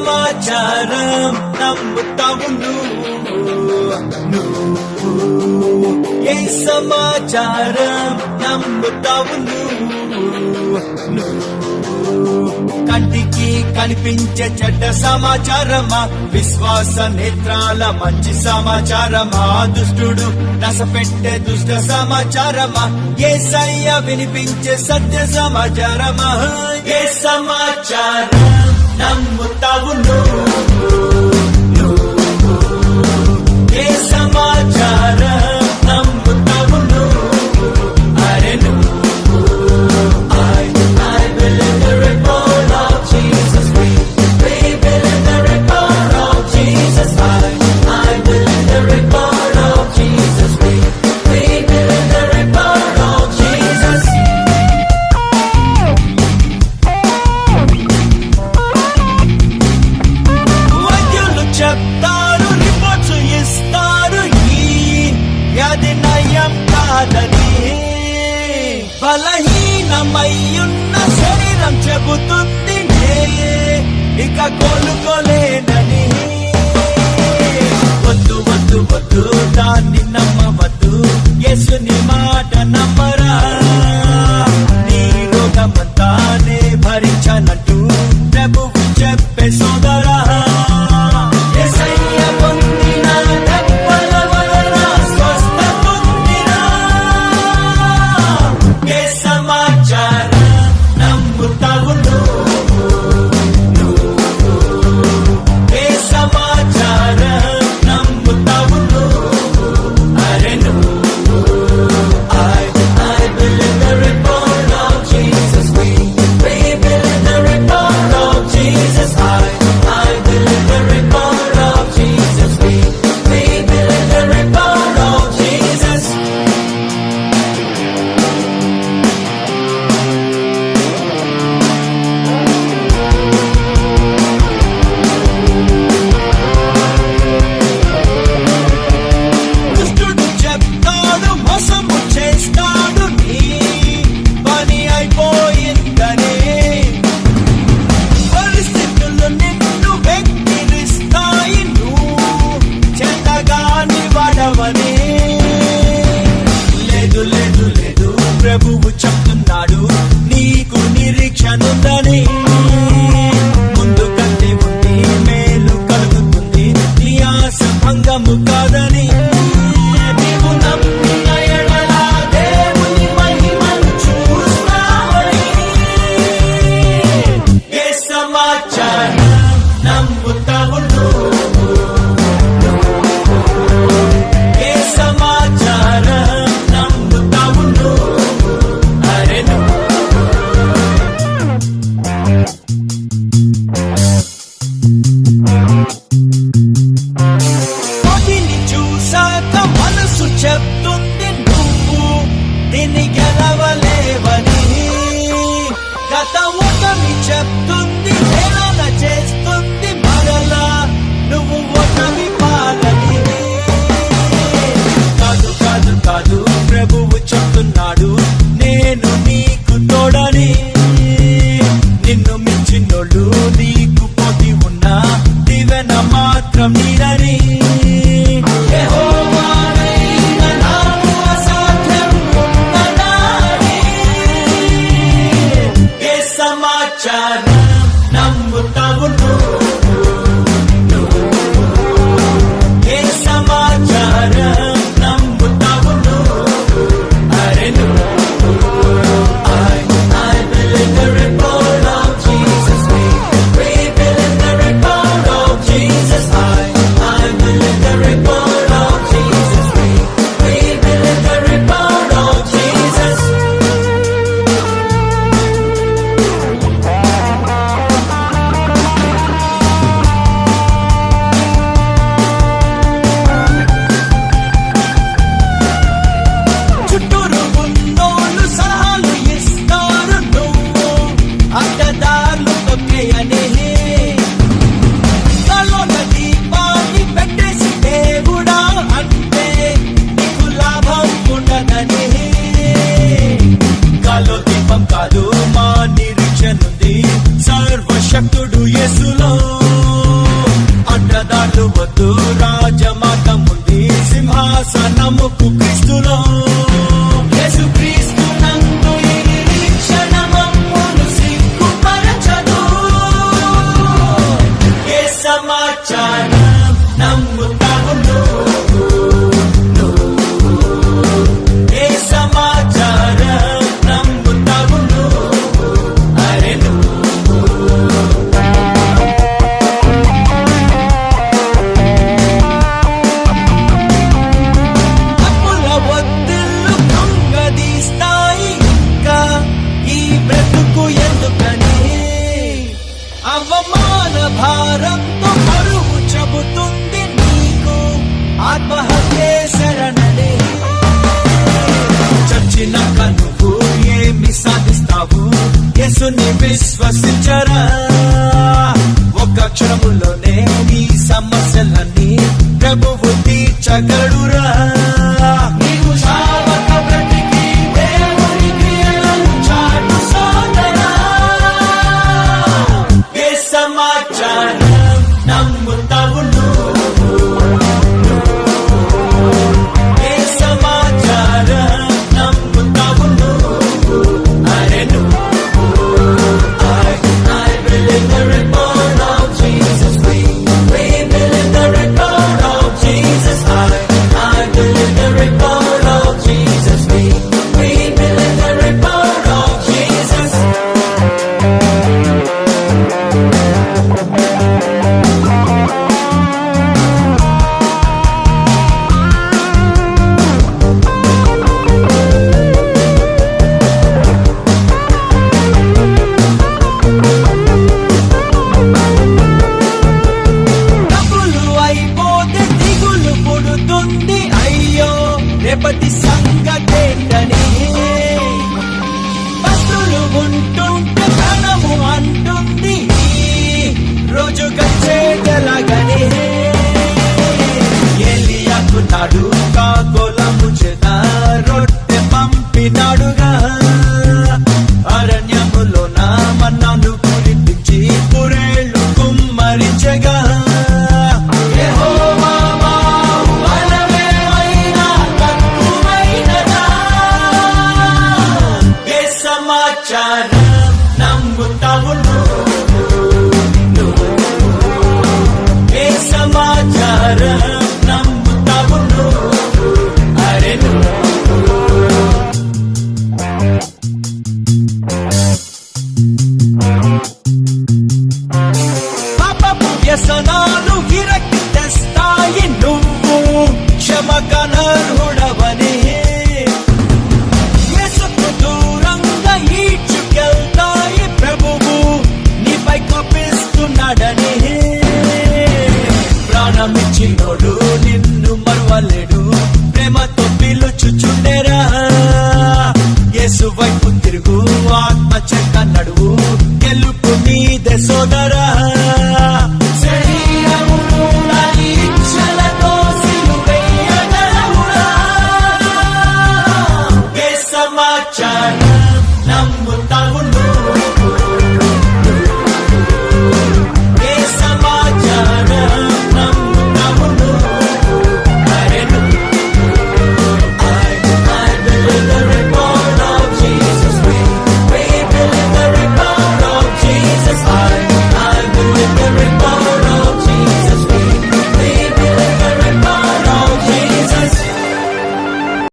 సమాచారం నమ్ముతావు నువ్వు ఏ సమాచారం నమ్ముతావు నువ్వు కంటికి కనిపించే చెడ్డ సమాచారమా విశ్వాస నేత్రాల మంచి సమాచారమా దుష్టుడు నసపెట్టే దుష్ట సమాచారమా యేసయ్య వినిపించే సత్య సమాచారమా ఏ సమాచారం నమ్ముతావు ఏ సమాచారం నమ్ముతావు అరే I believe the report of Jesus. We believe the report of Jesus. I believe the report of Jesus. We believe the report of Jesus. వైద్యులు చెప్తారు రిపోర్ట్స్ ఇస్తారు ఈ వ్యాధి నయం కాదని బలహీనమయ్యున్న శరీరం చెబుతుంది ఇక కోలుకోలేనని వద్దు వద్దు వద్దు దాన్ని నమ్మవద్దు యేసుని మాట నమ్మరా నీ రోగమంతానే భరించనట్టు ప్రభువు చెప్పే సోదరా యేసయ్య పొందిన దెబ్బల వలన స్వస్థ పొందినా ఏ సమాచారం నమ్ముతావు ఏ సమాచారం నమ్ముతావు అరే I believe the report of Jesus. We believe the report of Jesus. I believe the report of Jesus. We believe the report of Jesus. దుష్టుడు చెప్తాడు మోసము చేస్తాడు నీ పని అయిపోయిందని పరిస్థితులు నిన్ను వెక్కిరిస్తాయి నువ్వు చెత్తగాని వాడవని లేదు లేదు లేదు ప్రభువు చెప్తున్నాడు నీకు నిరీక్షనుందని ముందు కంటే ఉంది మేలు కలుగుతుంది నీ ఆశ భంగము కాదని నీవు నమ్మిన ఎడల దేవుని మహిమను చూస్తావని ఏ సమాచారం నమ్ముతావు ఏ సమాచారం నమ్ముతావు అరే కోటిని చూసాక మనసు చెప్తుంది నువ్వు దీన్ని గెలవలేవని గత ఓటమి చెప్తుంది హేళన చేస్తుంది మరలా నువ్వు ఓటమి పాలని కాదు కాదు కాదు ప్రభువు చెప్తున్నాడు నేను నీకు తోడని నిన్ను మించినోళ్ళు నీకు పోటీ ఉన్నా దివెన మాత్రం నీరని యెహోవానైన నాకు అసాధ్యం ఉన్నదాని ఏ సమాచారం నమ్ముతావు ఏ సమాచారం నమ్ముతావు అరే I believe the report of Jesus. We believe the report of Jesus. I believe the report of Jesus. We believe the report of Jesus. చుట్టూరు ఉన్నోళ్ళు సలహాలు ఇస్తారు నువ్వు అడ్డదారులు తొక్కేయని తలోన దీపాన్ని పెట్టేసి దేవుడా అంటే నీకు లాభం ఉండదని క్రీస్తులో. యేసుక్రీస్తు నందు ఈ నిరీక్షణ మమ్మును సిగ్గుపరచదు. ఏ సమాచారం నమ్ముతావు నువ్వు? ఏ సమాచారం నమ్ముతావు నువ్వు? అరే అప్పుల ఒత్తిళ్ళు కృంగదీస్తాయి. ఇంకా ఈ బ్రతుకు ఎందుకని? అవమాన భారంతో బరువు చెబుతుంది నీకు ఆత్మహత్యే శరణని. చచ్చినాక నువ్వు ఏమి సాధిస్తావు? యేసుని విశ్వసించరా. ఒక క్షణములోనే నీ సమస్యలన్నీ ప్రభువు తీర్చగడురా. నీవు శావక బ్రతికి దేవుని క్రియలను చాటు సోదరా. ఏ సమాచారం నమ్ముతావు నువ్వు? ఏ సమాచారం నమ్ముతావు నువ్వు? అరే I believe the report of Jesus. We believe the report of Jesus. I believe the report of Jesus. We believe the report of Jesus. డబ్బులు అయిపోతే దిగులు పుడుతుంది. అయ్యో రేపటి సంగతి